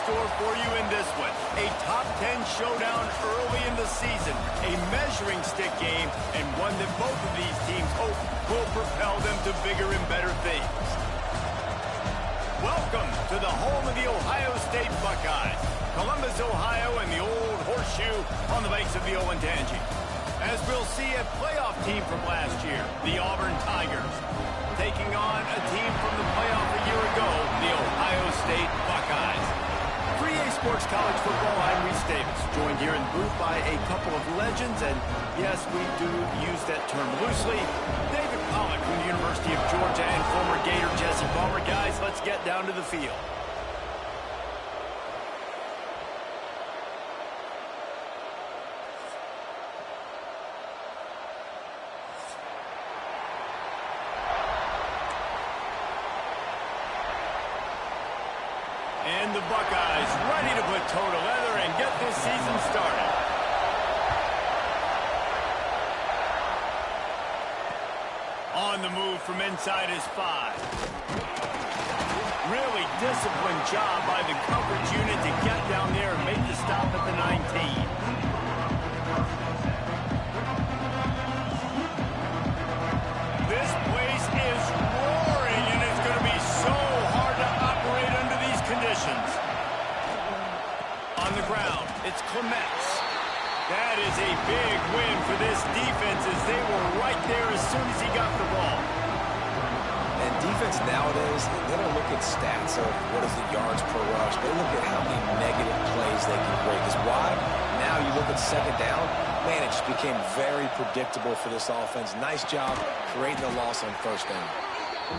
store for you in this one. A top 10 showdown early in the season, a measuring stick game, and one that both of these teams hope will propel them to bigger and better things. Welcome to the home of the Ohio State Buckeyes, Columbus, Ohio, and the old horseshoe on the banks of the Ncaa25. As we'll see, a playoff team from last year, the Auburn Tigers, taking on a team from the playoff a year ago, the Ohio State Buckeyes. 3A Sports College Football, I'm Reese Davis, joined here in the booth by a couple of legends, and yes, we do use that term loosely. David Pollack from the University of Georgia and former Gator Jesse Palmer. Guys, let's get down to the field. And the Buckeyes ready to put toe to leather and get this season started. On the move from inside his 5. Really disciplined job by the coverage unit to get down there and make the stop at the 19. This place is roaring, and it's going to be so hard to operate under these conditions. On the ground, it's Clements. That is a big win for this defense as they were right there as soon as he got the ball. And defense nowadays, they don't look at stats of what is the yards per rush. They look at how many negative plays they can break. Because why? Now you look at second down, man, it just became very predictable for this offense. Nice job creating the loss on first down.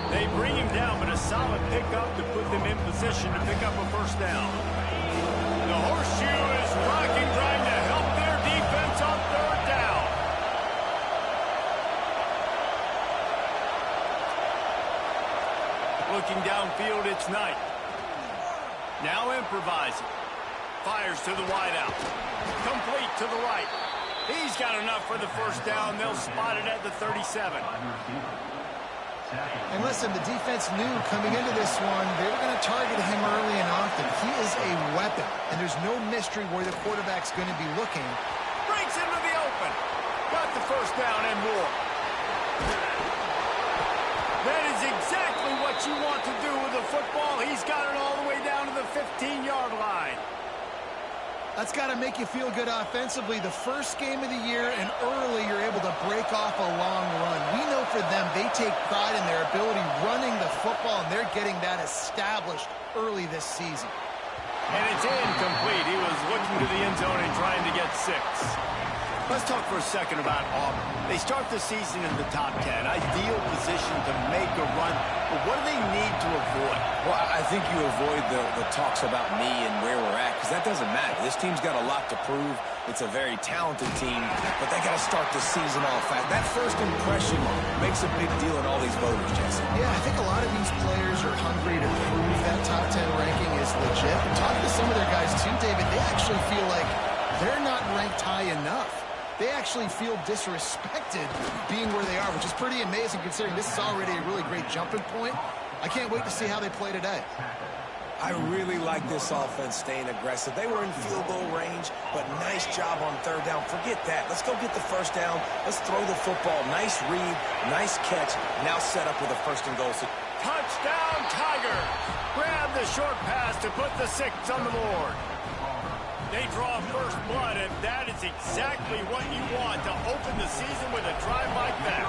They bring him down, but a solid pickup to put them in position to pick up a first down. The horseshoe is rocking, trying to help their defense on third down. Looking downfield, it's Knight. Now improvising. Fires to the wideout. Complete to the right. He's got enough for the first down. They'll spot it at the 37. And listen, the defense knew coming into this one, they were going to target him early and often. He is a weapon, and there's no mystery where the quarterback's going to be looking. Breaks into the open. Got the first down and more. That is exactly what you want to do with the football. He's got it all the way down to the 15-yard line. That's got to make you feel good offensively. The first game of the year, and early you're able to break off a long run. We know for them, they take pride in their ability running the football, and they're getting that established early this season. And it's incomplete. He was looking to the end zone and trying to get 6. Let's talk for a second about Auburn. They start the season in the top 10. Ideal position to make a run. But what do they need to avoid? Well, I think you avoid the talks about me and where we're at, because that doesn't matter. This team's got a lot to prove. It's a very talented team, but they got to start the season off fast. That first impression makes a big deal in all these voters, Jesse. Yeah, I think a lot of these players are hungry to prove that top 10 ranking is legit. And talking to some of their guys too, David, they actually feel like they're not ranked high enough. They actually feel disrespected being where they are, which is pretty amazing considering this is already a really great jumping point. I can't wait to see how they play today. I really like this offense staying aggressive. They were in field goal range, but nice job on third down. Forget that. Let's go get the first down. Let's throw the football. Nice read, nice catch. Now set up with a first and goal. Touchdown, Tiger! Grab the short pass to put the 6 on the board. They draw first blood, and that is exactly what you want to open the season with a drive like that.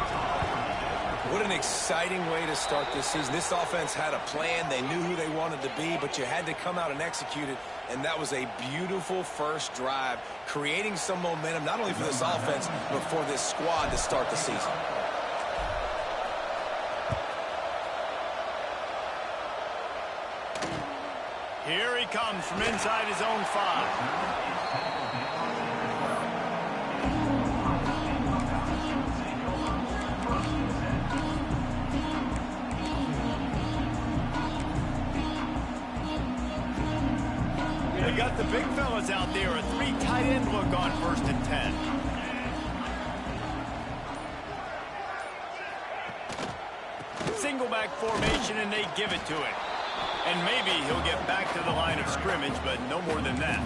What an exciting way to start this season. This offense had a plan. They knew who they wanted to be, but you had to come out and execute it, and that was a beautiful first drive, creating some momentum, not only for this offense, but for this squad to start the season. Here he comes from inside his own 5. They got the big fellas out there, a 3 tight end look on 1st and 10. Single back formation, and they give it to him. And maybe he'll get back to the line of scrimmage, but no more than that.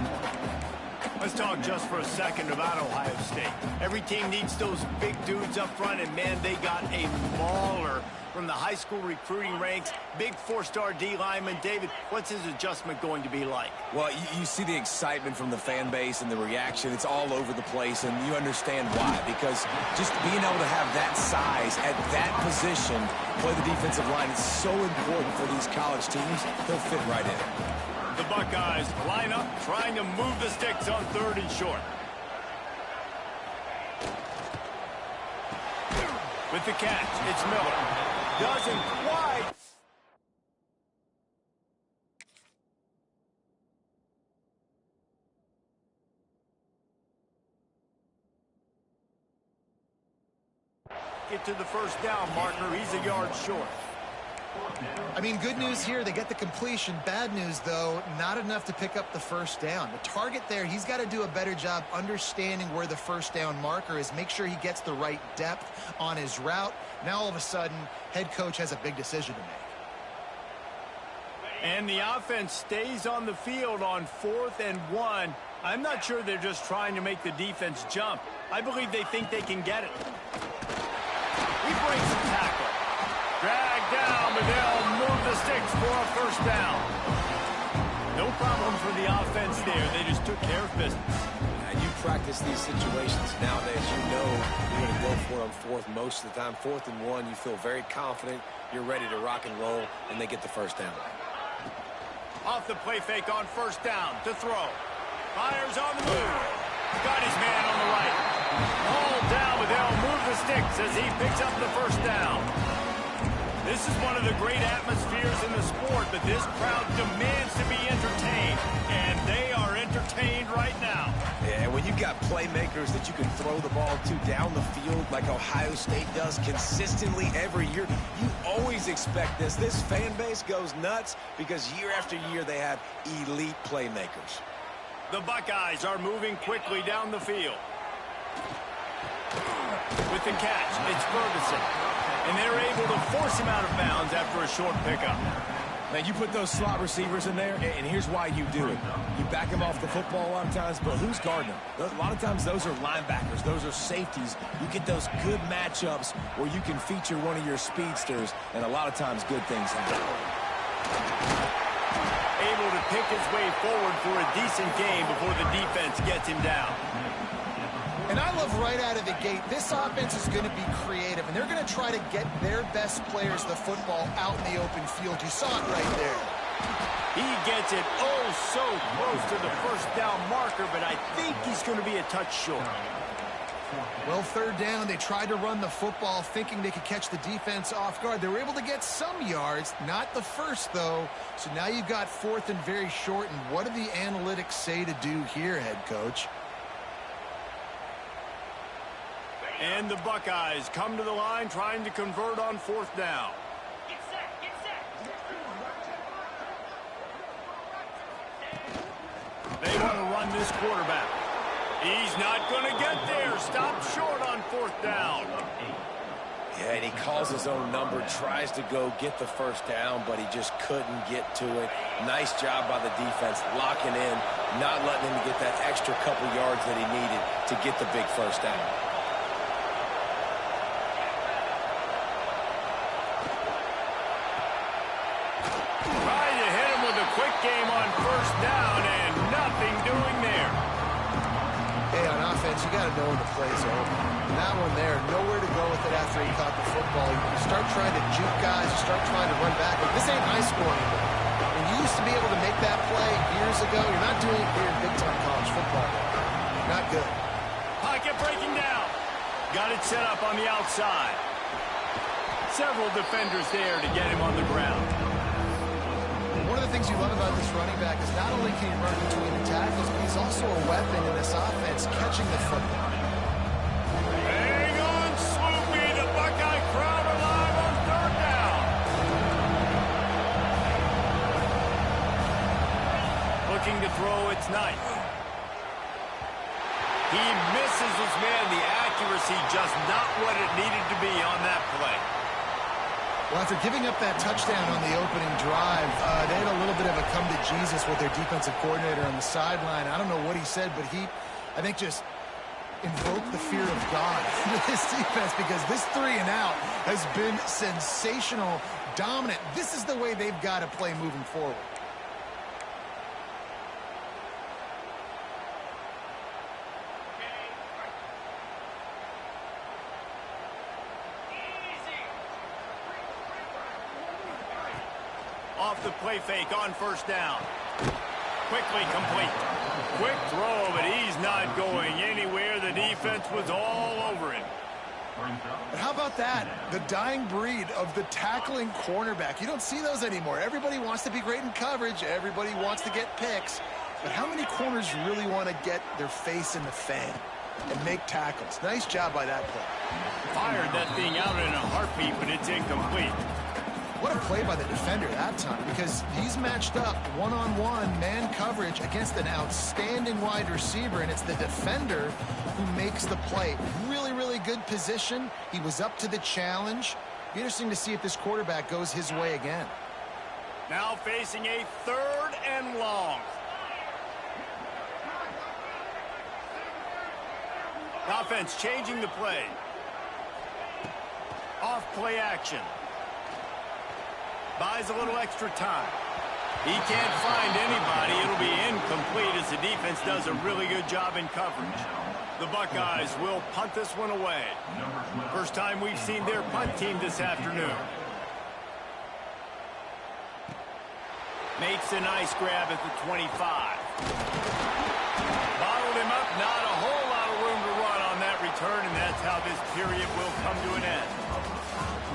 Let's talk just for a second about Ohio State. Every team needs those big dudes up front, and man, they got a mauler from the high school recruiting ranks. Big four-star D lineman. David, what's his adjustment going to be like? Well, you see the excitement from the fan base and the reaction. It's all over the place, and you understand why. Because just being able to have that size at that position, play the defensive line, is so important for these college teams. He'll fit right in. The Buckeyes line up, trying to move the sticks on 3rd and short. With the catch, it's Miller. Doesn't quite. Get to the first down marker. He's a yard short. I mean, good news here, they get the completion. Bad news, though, not enough to pick up the first down. The target there, he's got to do a better job understanding where the first down marker is, make sure he gets the right depth on his route. Now, all of a sudden, head coach has a big decision to make. And the offense stays on the field on 4th and 1. I'm not sure they're just trying to make the defense jump. I believe they think they can get it. He breaks the tackle. Drag down, but they'll move the sticks for a first down. No problem for the offense there. They just took care of business. And you practice these situations nowadays. You know you're going to go for it on 4th most of the time. 4th and 1, you feel very confident. You're ready to rock and roll, and they get the first down. Off the play fake on 1st down to throw. Fires on the move. Got his man on the right. All down, but they'll move the sticks as he picks up the first down. This is one of the great atmospheres in the sport, but this crowd demands to be entertained, and they are entertained right now. Yeah, when you've got playmakers that you can throw the ball to down the field like Ohio State does consistently every year, you always expect this. This fan base goes nuts because year after year they have elite playmakers. The Buckeyes are moving quickly down the field. With the catch, it's Ferguson. And they're able to force him out of bounds after a short pickup. Now, you put those slot receivers in there, and here's why you do it. You back them off the football a lot of times, but who's guarding them? A lot of times those are linebackers. Those are safeties. You get those good matchups where you can feature one of your speedsters, and a lot of times good things happen. Able to pick his way forward for a decent game before the defense gets him down. And I love right out of the gate, this offense is going to be creative, and they're going to try to get their best players the football out in the open field. You saw it right there. He gets it oh so close to the first down marker, but I think he's going to be a touch short. Well, 3rd down, they tried to run the football thinking they could catch the defense off guard. They were able to get some yards, not the first, though. So now you've got 4th and very short, and what do the analytics say to do here, head coach? And the Buckeyes come to the line trying to convert on 4th down. Get set, get set. They want to run this quarterback. He's not going to get there. Stop short on 4th down. Yeah, and he calls his own number, tries to go get the first down, but he just couldn't get to it. Nice job by the defense, locking in, not letting him get that extra couple yards that he needed to get the big first down. Quick game on 1st down, and nothing doing there. Hey, on offense, you got to know when the play's over. That one there, nowhere to go with it after he caught the football. You start trying to juke guys, you start trying to run back. This ain't high school anymore. When you used to be able to make that play years ago, you're not doing it here in big-time college football. Not good. Pocket breaking down. Got it set up on the outside. Several defenders there to get him on the ground. One of the things you love about this running back is not only can he run between the tackles, but he's also a weapon in this offense, catching the football. Hang on, Sloopy. The Buckeye crowd alive on 3rd down. Looking to throw, it's Knight. He misses his man. The accuracy just not what it needed to be on that play. Well, after giving up that touchdown on the opening drive, they had a little bit of a come to Jesus with their defensive coordinator on the sideline. I don't know what he said, but he, I think, just invoked the fear of God with this defense, because this 3 and out has been sensational, dominant. This is the way they've got to play moving forward. Off the play fake on first down. Quickly complete. Quick throw, but he's not going anywhere. The defense was all over him. But how about that? The dying breed of the tackling cornerback. You don't see those anymore. Everybody wants to be great in coverage. Everybody wants to get picks. But how many corners really want to get their face in the fan and make tackles? Nice job by that play. Fired that thing out in a heartbeat, but it's incomplete. What a play by the defender that time, because he's matched up one-on-one man coverage against an outstanding wide receiver, and it's the defender who makes the play. Really, really good position. He was up to the challenge. Be interesting to see if this quarterback goes his way again. Now facing a 3rd and long. Offense changing the play. Off play action. Buys a little extra time. He can't find anybody. It'll be incomplete as the defense does a really good job in coverage. The Buckeyes will punt this one away. First time we've seen their punt team this afternoon. Makes a nice grab at the 25. Bottled him up. Not a whole lot of room to run on that return, and that's how this period will come to an end.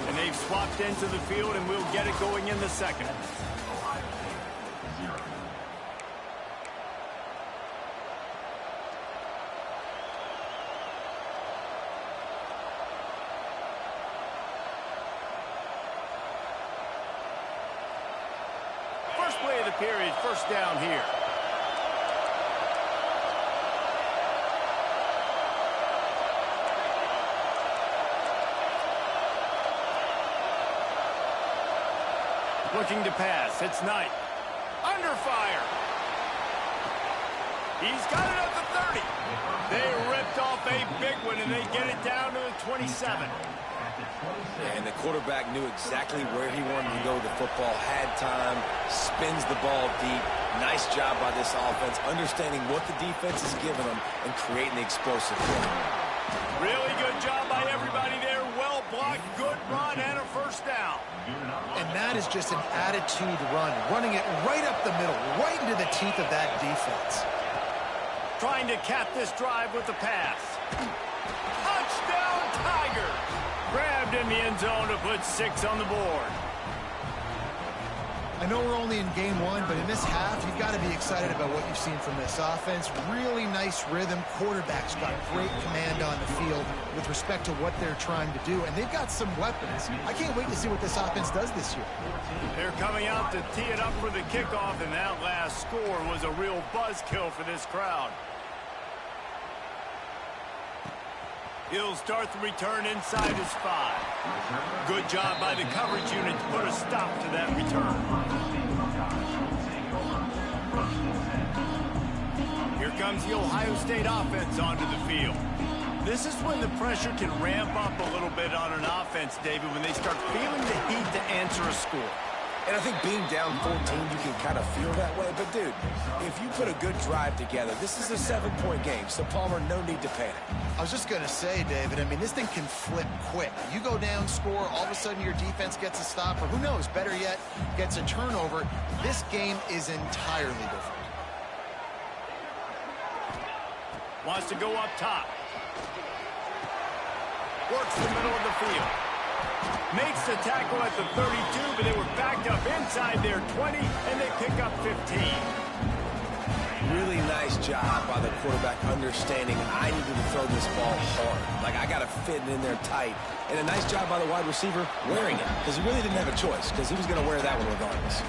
And they've swapped into the field, and we'll get it going in the second. First play of the period, first down here. Looking to pass. It's Knight. Under fire. He's got it at the 30. They ripped off a big one, and they get it down to the 27. And the quarterback knew exactly where he wanted to go with the football, had time, spins the ball deep. Nice job by this offense, understanding what the defense is giving them and creating the explosive play. Really good job by everybody there. Well blocked, good run, and a first down. And that is just an attitude run, running it right up the middle, right into the teeth of that defense. Trying to cap this drive with the pass. Touchdown, Tiger! Grabbed in the end zone to put 6 on the board. I know we're only in game 1, but in this half, you've got to be excited about what you've seen from this offense. Really nice rhythm. Quarterback's got great command on the field with respect to what they're trying to do, and they've got some weapons. I can't wait to see what this offense does this year. They're coming out to tee it up for the kickoff, and that last score was a real buzzkill for this crowd. He'll start the return inside his 5. Good job by the coverage unit to put a stop to that return. Here comes the Ohio State offense onto the field. This is when the pressure can ramp up a little bit on an offense, David, when they start feeling the heat to answer a score. And I think being down 14, you can kind of feel that way. But, dude, if you put a good drive together, this is a 7-point game. So, Palmer, no need to panic. I was just going to say, David, I mean, this thing can flip quick. You go down, score, all of a sudden your defense gets a stop, or who knows, better yet, gets a turnover. This game is entirely different. Wants to go up top. Works the middle of the field. Makes the tackle at the 32, but they were backed up inside their 20, and they pick up 15. Really nice job by the quarterback understanding I needed to throw this ball hard. Like, I got to fit it in there tight. And a nice job by the wide receiver wearing it, because he really didn't have a choice, because he was going to wear that one regardless.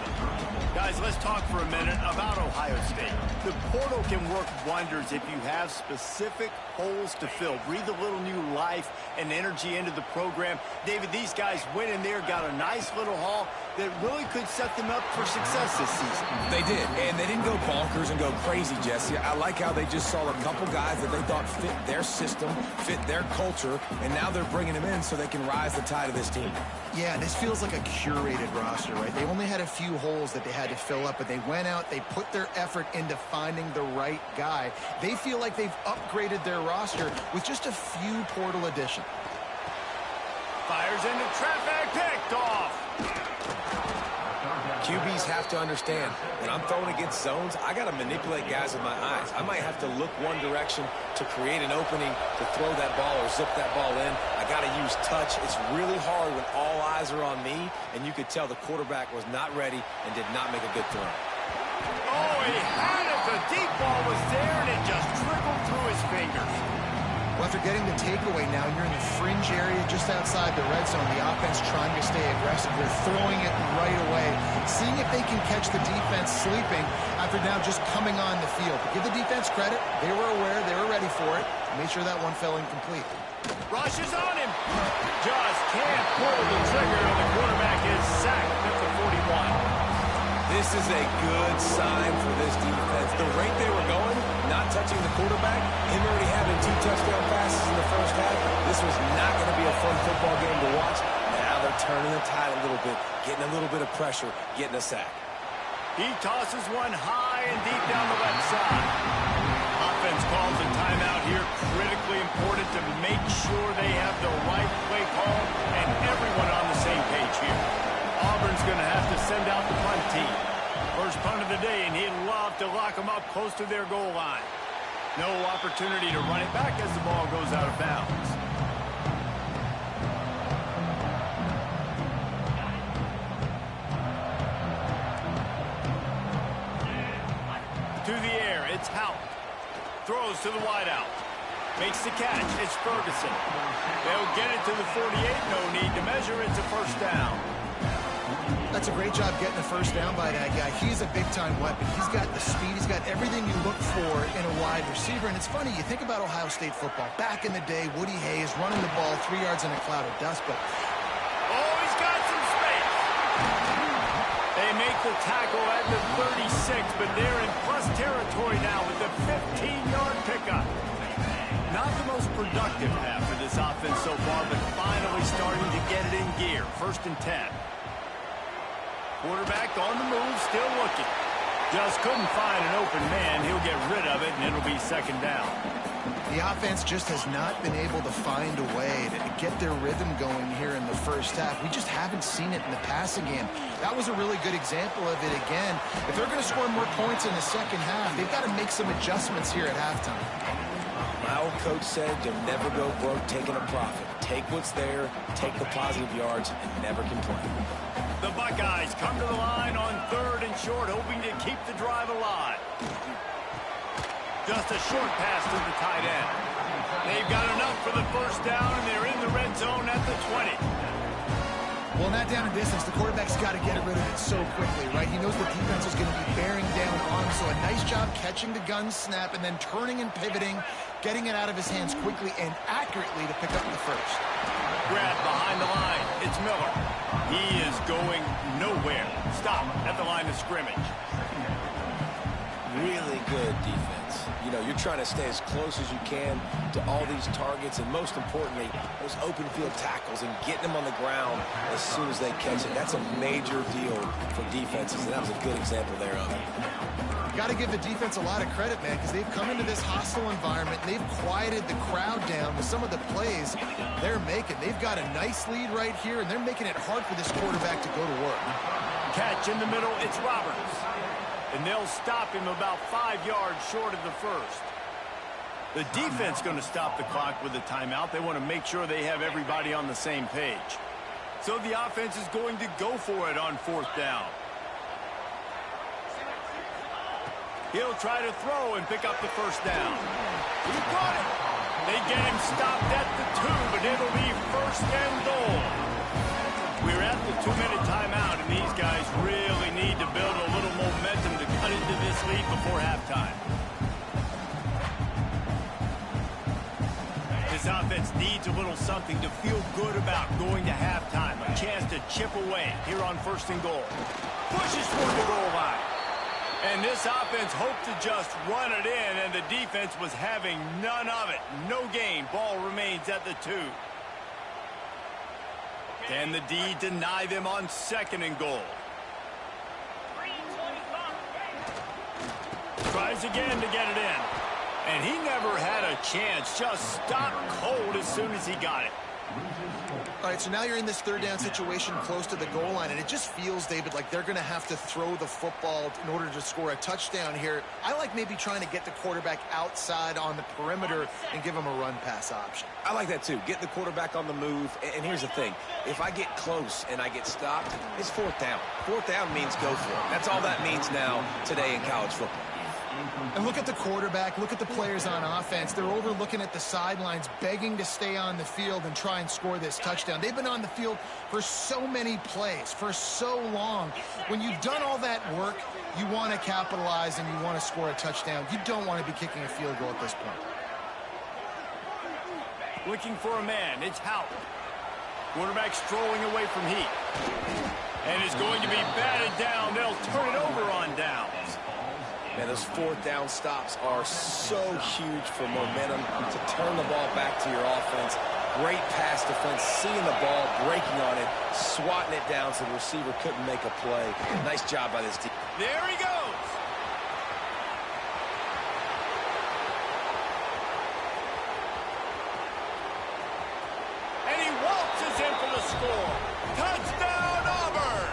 Guys, let's talk for a minute about Ohio State. The portal can work wonders if you have specific holes to fill. Breathe a little new life and energy into the program. David, these guys went in there, got a nice little haul that really could set them up for success this season. They did, and they didn't go bonkers and go crazy, Jesse. I like how they just saw a couple guys that they thought fit their system, fit their culture, and now they're bringing them in so they can rise the tide of this team. Yeah, this feels like a curated roster, right? They only had a few holes that they had to fill up, but they went out, they put their effort into finding the right guy. They feel like they've upgraded their roster with just a few portal additions. Fires into traffic, picked off. QBs have to understand, when I'm throwing against zones, I got to manipulate guys with my eyes. I might have to look one direction to create an opening to throw that ball or zip that ball in. I got to use touch. It's really hard when all eyes are on me, and you could tell the quarterback was not ready and did not make a good throw. Oh, he had it. The deep ball was there, and it just trickled through his fingers. Well, after getting the takeaway, now you're in the fringe area just outside the red zone. The offense trying to stay aggressive. They're throwing it right away, seeing if they can catch the defense sleeping after now just coming on the field. But give the defense credit. They were aware. They were ready for it. Made sure that one fell incomplete. Rushes on him. Just can't pull the trigger, and the quarterback is sacked at the 41. This is a good sign for this defense. The rate they were going, not touching the quarterback, him already having 2 touchdown passes in the first half, this was not going to be a fun football game to watch. Now they're turning the tide a little bit, getting a little bit of pressure, getting a sack. He tosses one high and deep down the left side. Offense calls a timeout here. Critically important to make sure they have the right play call and everyone on the same page here. Auburn's going to have to send out the punt team. First punt of the day, and he'd love to lock them up close to their goal line. No opportunity to run it back as the ball goes out of bounds. To the air, it's Hout. Throws to the wideout. Makes the catch, it's Ferguson. They'll get it to the 48, no need to measure, it's a first down. That's a great job getting the first down by that guy. He's a big-time weapon. He's got the speed. He's got everything you look for in a wide receiver. And it's funny, you think about Ohio State football. Back in the day, Woody Hayes running the ball 3 yards in a cloud of dust. But oh, he's got some space. They make the tackle at the 36, but they're in plus territory now with the 15-yard pickup. Not the most productive half for this offense so far, but finally starting to get it in gear. 1st and 10. Quarterback on the move, still looking. Just couldn't find an open man. He'll get rid of it, and it'll be 2nd down. the offense just has not been able to find a way to get their rhythm going here in the first half. We just haven't seen it in the passing game. That was a really good example of it again. If they're going to score more points in the second half, they've got to make some adjustments here at halftime. My old coach said you'll never go broke taking a profit. Take what's there, take the positive yards, and never complain. The Buckeyes come to the line on 3rd and short, hoping to keep the drive alive. Just a short pass to the tight end. They've got enough for the first down, and they're in the red zone at the 20. Well, not down in distance. The quarterback's got to get rid of it so quickly, right? He knows the defense is going to be bearing down on him, so a nice job catching the gun snap and then turning and pivoting, getting it out of his hands quickly and accurately to pick up the first. Grab behind the line. It's Miller. He is going nowhere. Stop at the line of scrimmage. Really good defense. You know, you're trying to stay as close as you can to all these targets, and most importantly, those open field tackles and getting them on the ground as soon as they catch it. That's a major deal for defenses, and that was a good example there of it. Got to give the defense a lot of credit, man, because they've come into this hostile environment. They've quieted the crowd down with some of the plays they're making. They've got a nice lead right here, and they're making it hard for this quarterback to go to work. Catch in the middle, it's Roberts. And they'll stop him about 5 yards short of the first. The defense going to stop the clock with a timeout. They want to make sure they have everybody on the same page. So the offense is going to go for it on 4th down. He'll try to throw and pick up the first down. He got it. They get him stopped at the 2, but it'll be 1st and goal. We're at the 2-minute timeout, and these guys really need to build a little lead before halftime. This offense needs a little something to feel good about going to halftime. A chance to chip away here on 1st and goal. Pushes toward the goal line. And this offense hoped to just run it in, and the defense was having none of it. No gain. Ball remains at the 2. Can the D deny them on 2nd and goal? Tries again to get it in. And he never had a chance. Just stopped cold as soon as he got it. All right, so now you're in this 3rd down situation close to the goal line, and it just feels, David, like they're going to have to throw the football in order to score a touchdown here. I like maybe trying to get the quarterback outside on the perimeter and give him a run-pass option. I like that, too. Get the quarterback on the move. And here's the thing. If I get close and I get stopped, it's 4th down. 4th down means go for it. That's all that means now today in college football. And look at the quarterback, look at the players on offense. They're overlooking at the sidelines, begging to stay on the field and try and score this touchdown. They've been on the field for so many plays, for so long. When you've done all that work, you want to capitalize and you want to score a touchdown. You don't want to be kicking a field goal at this point. Looking for a man, it's Howard. Quarterback strolling away from heat. And is going to be batted down. They'll turn it over on downs. Man, those 4th down stops are so huge for momentum to turn the ball back to your offense. Great pass defense, seeing the ball, breaking on it, swatting it down so the receiver couldn't make a play. Nice job by this team. There he goes. And he waltzes in for the score. Touchdown, Auburn.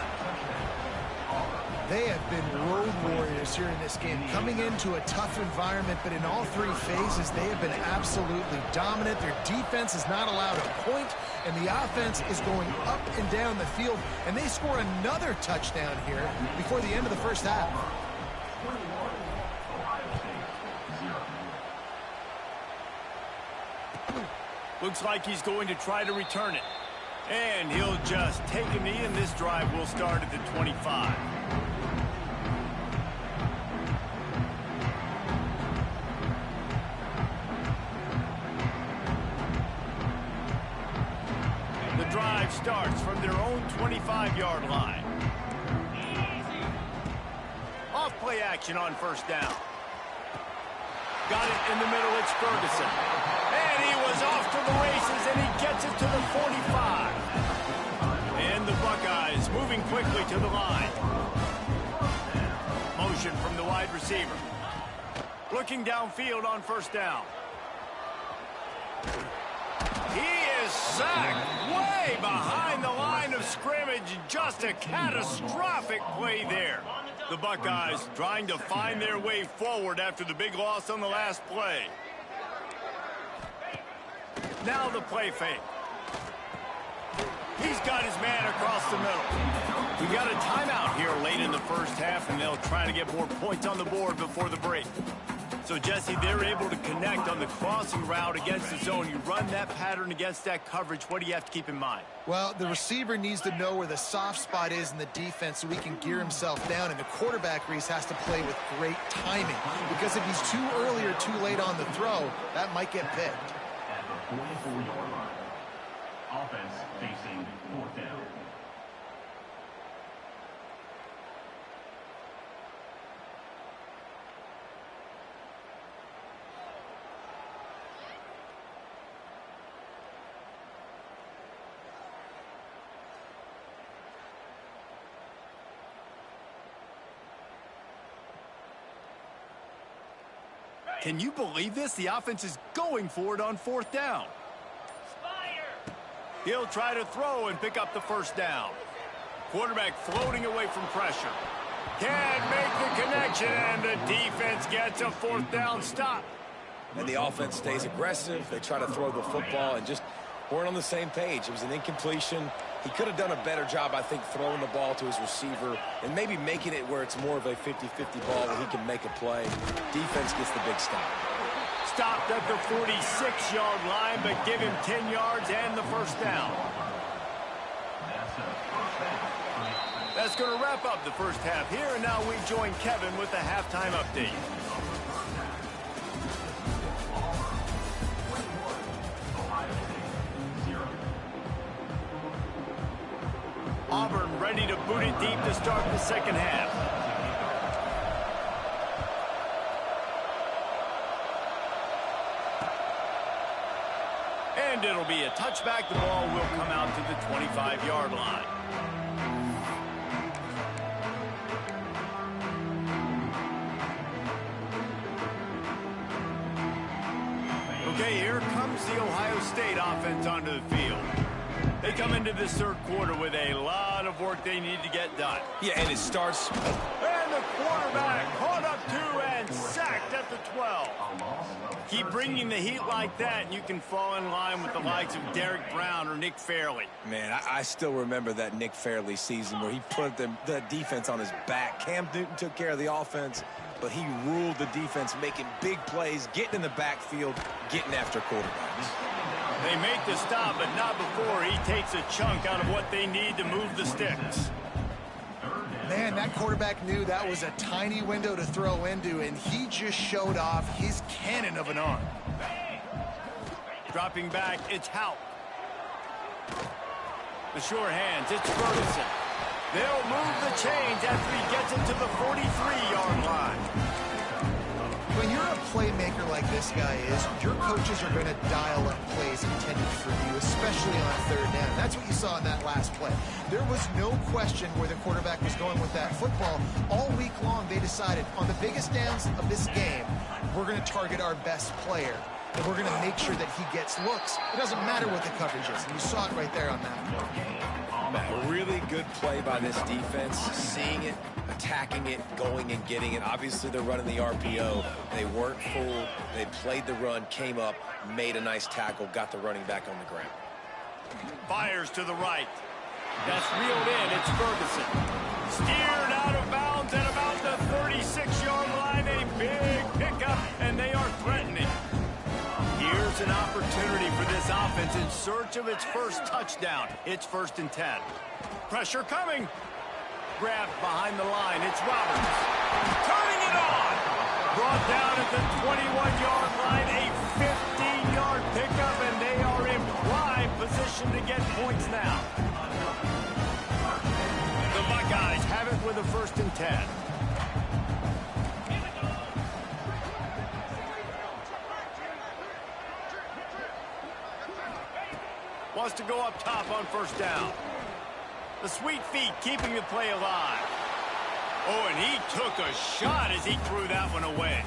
They have been road warriors here in this game, coming into a tough environment, but in all 3 phases, they have been absolutely dominant. Their defense is not allowed a point, and the offense is going up and down the field, and they score another touchdown here before the end of the 1st half. Looks like he's going to try to return it. And he'll just take a knee, and this drive will start at the 25. Drive starts from their own 25-yard line. Off play action on 1st down. Got it in the middle, it's Ferguson. And he was off to the races, and he gets it to the 45. And the Buckeyes moving quickly to the line. Motion from the wide receiver. Looking downfield on 1st down. He is sacked way behind the line of scrimmage. Just a catastrophic play there. The Buckeyes trying to find their way forward after the big loss on the last play. Now the play fake. He's got his man across the middle. We got a timeout here late in the 1st half, and they'll try to get more points on the board before the break. So, Jesse, they're able to connect on the crossing route against the zone. You run that pattern against that coverage. What do you have to keep in mind? Well, the receiver needs to know where the soft spot is in the defense so he can gear himself down. And the quarterback, Reese, has to play with great timing. Because if he's too early or too late on the throw, that might get picked. At the 44-yard line. Offense facing 4th down. Can you believe this? The offense is going for it on 4th down. He'll try to throw and pick up the 1st down. Quarterback floating away from pressure. Can't make the connection, and the defense gets a 4th down stop. And the offense stays aggressive. They try to throw the football and just weren't on the same page. It was an incompletion. He could have done a better job, I think, throwing the ball to his receiver and maybe making it where it's more of a 50-50 ball where he can make a play. Defense gets the big stop. Stopped at the 46-yard line, but give him 10 yards and the 1st down. That's going to wrap up the first half here, and now we join Kevin with the halftime update. Auburn ready to boot it deep to start the second half. And it'll be a touchback. The ball will come out to the 25-yard line. Okay, here comes the Ohio State offense onto the field. They come into this third quarter with a lot of work they need to get done. Yeah, and it starts. And the quarterback caught up to and sacked at the 12. Keep bringing the heat like that, and you can fall in line with the likes of Derek Brown or Nick Fairley. Man, I still remember that Nick Fairley season where he put the defense on his back. Cam Newton took care of the offense, but he ruled the defense, making big plays, getting in the backfield, getting after quarterbacks. They make the stop, but not before he takes a chunk out of what they need to move the sticks. Man, that quarterback knew that was a tiny window to throw into, and he just showed off his cannon of an arm. Dropping back, it's Houck. The sure hands, it's Ferguson. They'll move the chains after he gets it to the 43-yard line. When you're a playmaker like this guy is, your coaches are going to dial up plays intended for you, especially on third down. That's what you saw in that last play. There was no question where the quarterback was going with that football. All week long, they decided on the biggest downs of this game, we're going to target our best player, and we're going to make sure that he gets looks. It doesn't matter what the coverage is, and you saw it right there on that play. A really good play by this defense, seeing it, attacking it, going and getting it. Obviously, they're running the RPO. They weren't fooled. They played the run, came up, made a nice tackle, got the running back on the ground. Fires to the right. That's reeled in. It's Ferguson. Steered out of bounds at about the 36-yard line. A big pickup, and they are threatening. Here's an opportunity for this offense in search of its first touchdown. It's 1st and 10. Pressure coming. Grabbed behind the line. It's Roberts. Turning it on. Brought down at the 21-yard line. A 15-yard pickup, and they are in prime position to get points now. The Buckeyes have it with a 1st and 10. Wants to go up top on 1st down. The sweet feet keeping the play alive. Oh, and he took a shot as he threw that one away.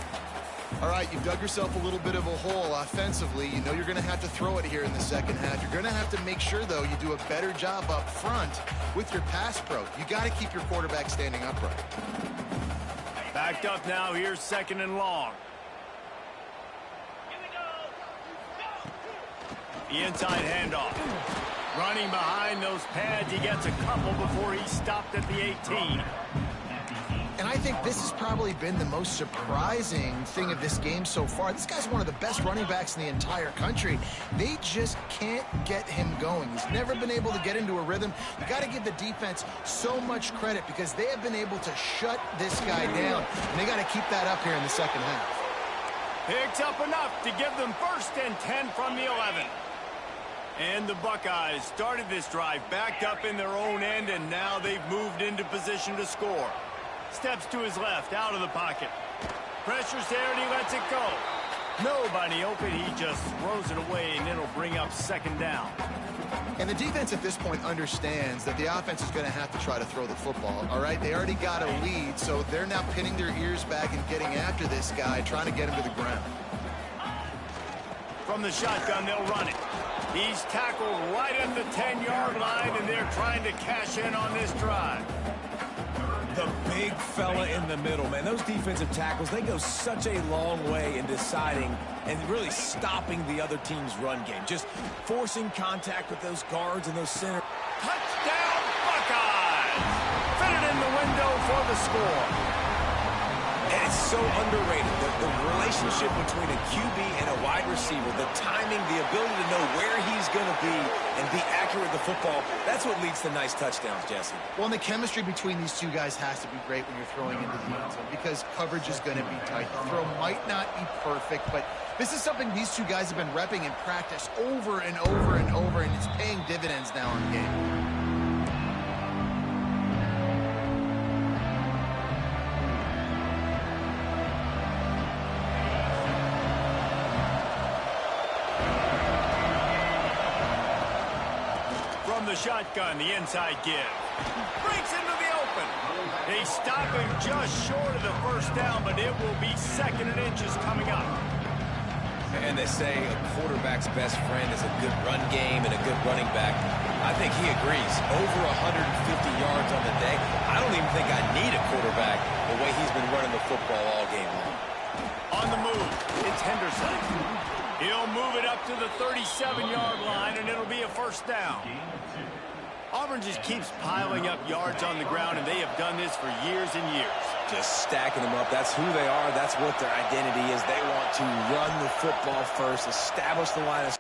All right, you've dug yourself a little bit of a hole offensively. You know you're going to have to throw it here in the second half. You're going to have to make sure, though, you do a better job up front with your pass pro. You got to keep your quarterback standing upright. Backed up now. Here's 2nd and long. The inside handoff. Running behind those pads, he gets a couple before he stopped at the 18. And I think this has probably been the most surprising thing of this game so far. This guy's one of the best running backs in the entire country. They just can't get him going. He's never been able to get into a rhythm. You got to give the defense so much credit because they have been able to shut this guy down. And they got to keep that up here in the second half. Picks up enough to give them 1st and 10 from the 11. And the Buckeyes started this drive backed up in their own end, and now they've moved into position to score. Steps to his left, out of the pocket. Pressure's there, and he lets it go. Nobody open, he just throws it away, and it'll bring up 2nd down. And the defense at this point understands that the offense is going to have to try to throw the football, all right? They already got a lead, so they're now pinning their ears back and getting after this guy, trying to get him to the ground. From the shotgun, they'll run it. He's tackled right at the 10-yard line, and they're trying to cash in on this drive. The big fella in the middle, man. Those defensive tackles, they go such a long way in deciding and really stopping the other team's run game. Just forcing contact with those guards and those center. Touchdown, Buckeyes! Fit it in the window for the score. And it's so underrated. The relationship between a QB and a wide receiver, the timing, the ability to know where he's going to be and be accurate with the football, that's what leads to nice touchdowns, Jesse. Well, and the chemistry between these two guys has to be great when you're throwing into the end zone because coverage is going to be tight. The throw might not be perfect, but this is something these two guys have been repping in practice over and over and over, and it's paying dividends now in game. The shotgun, the inside give. Breaks into the open. They stop him just short of the first down, but it will be 2nd and inches coming up. And they say a quarterback's best friend is a good run game and a good running back. I think he agrees. Over 150 yards on the day. I don't even think I need a quarterback the way he's been running the football all game long. On the move, it's Henderson. He'll move it up to the 37-yard line, and it'll be a first down. Auburn just keeps piling up yards on the ground, and they have done this for years and years. Just stacking them up. That's who they are. That's what their identity is. They want to run the football first, establish the line of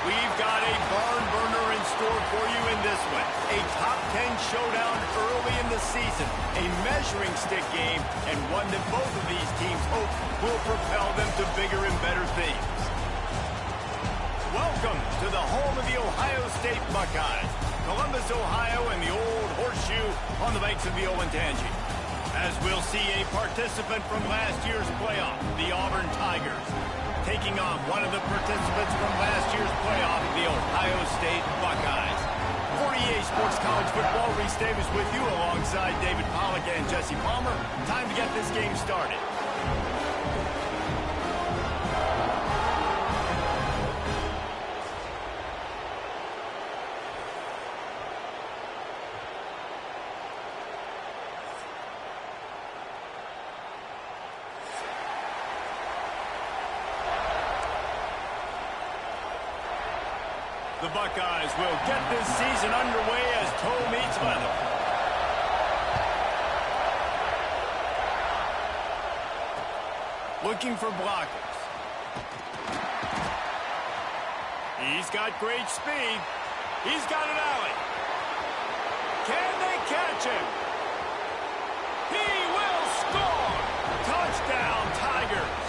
We've got a barn burner in store for you in this one. A top 10 showdown early in the season. A measuring stick game, and one that both of these teams hope will propel them to bigger and better things. Welcome to the home of the Ohio State Buckeyes. Columbus, Ohio, and the old horseshoe on the banks of the Ncaa25. As we'll see a participant from last year's playoff, the Auburn Tigers, taking on one of the participants from last year's playoff, the Ohio State Buckeyes. For EA Sports College Football, Reese Davis with you alongside David Pollack and Jesse Palmer. Time to get this game started. The Buckeyes will get this season underway as toe meets leather. Looking for blockers. He's got great speed. He's got an alley. Can they catch him? He will score! Touchdown, Tigers!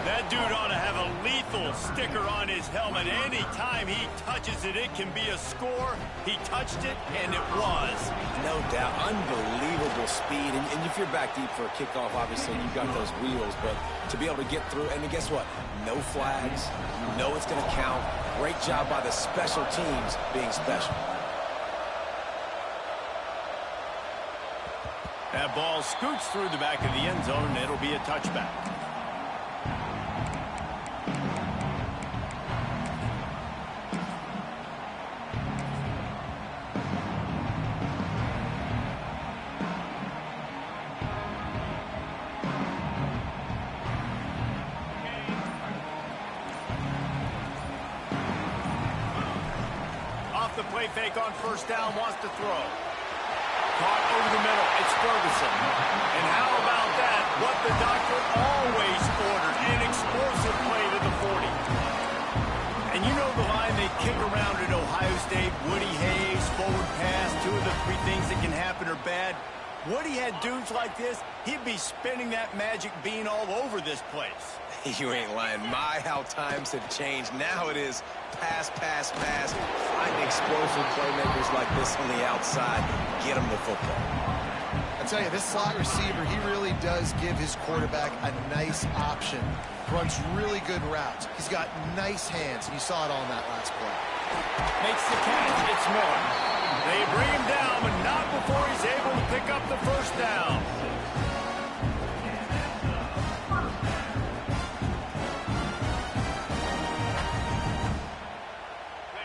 That dude ought to have a lethal sticker on his helmet. Anytime he touches it, it can be a score. He touched it, and it was. No doubt. Unbelievable speed. And if you're back deep for a kickoff, obviously you've got those wheels. But to be able to get through, and guess what? No flags. You know it's going to count. Great job by the special teams being special. That ball scoots through the back of the end zone, and it'll be a touchback. The play fake on first down, wants to throw. Caught over the middle, it's Ferguson. And how about that? What the doctor always ordered, an explosive play to the 40. And you know the line they kick around at Ohio State, Woody Hayes, forward pass, two of the three things that can happen are bad. Woody had dudes like this, he'd be spinning that magic bean all over this place. You ain't lying. My, how times have changed. Now it is pass, pass, pass. Find explosive playmakers like this on the outside. Get them the football. I tell you, this slot receiver, he really does give his quarterback a nice option. Runs really good routes. He's got nice hands, and you saw it all in that last play. Makes the catch. It's Miller. They bring him down, but not before he's able to pick up the first down.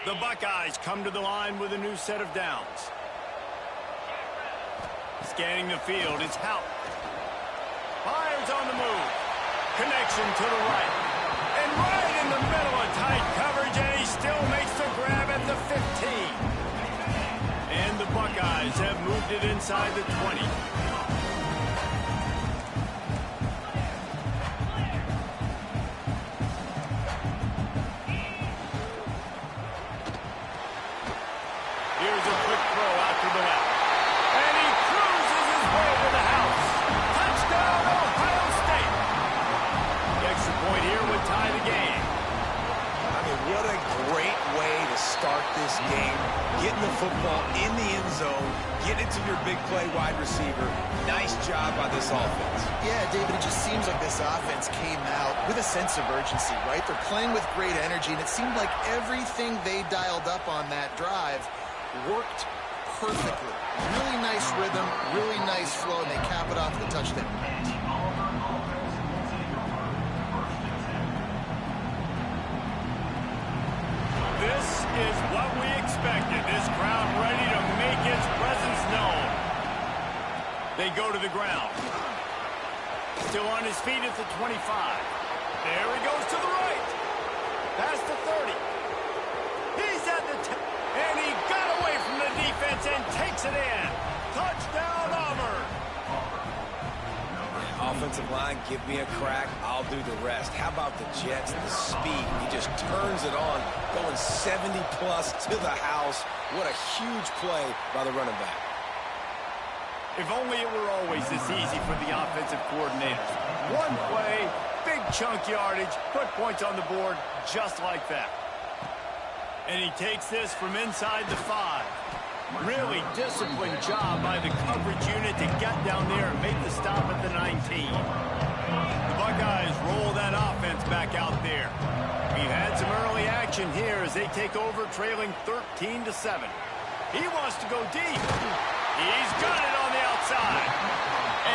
The Buckeyes come to the line with a new set of downs. Scanning the field, it's Houck. Fires on the move. Connection to the right. And right in the middle of tight coverage, and he still makes the grab at the 15. And the Buckeyes have moved it inside the 20. Here's a quick throw out to the left. And he cruises his way to the house. Touchdown, Ohio State. The extra point here would tie the game. I mean, what a great way to start this game. Getting the football in the end zone, getting it to your big play wide receiver. Nice job by this offense. Yeah, David, it just seems like this offense came out with a sense of urgency, right? They're playing with great energy, and it seemed like everything they dialed up on that drive worked perfectly. Really nice rhythm, really nice flow, and they cap it off with a touchdown. This is what we expected. This crowd ready to make its presence known. They go to the ground. Still on his feet at the 25. There he goes to the right. Past the 30. He's at the 10. And he got away from the defense and takes it in. Touchdown, Auburn. offensive line, give me a crack, I'll do the rest. How about the Jets, the speed? He just turns it on, going 70-plus to the house. What a huge play by the running back. If only it were always this easy for the offensive coordinators. One play, big chunk yardage, put points on the board just like that. And he takes this from inside the 5. Really disciplined job by the coverage unit to get down there and make the stop at the 19. The Buckeyes roll that offense back out there. We've had some early action here as they take over trailing 13-7. He wants to go deep. He's got it on the outside.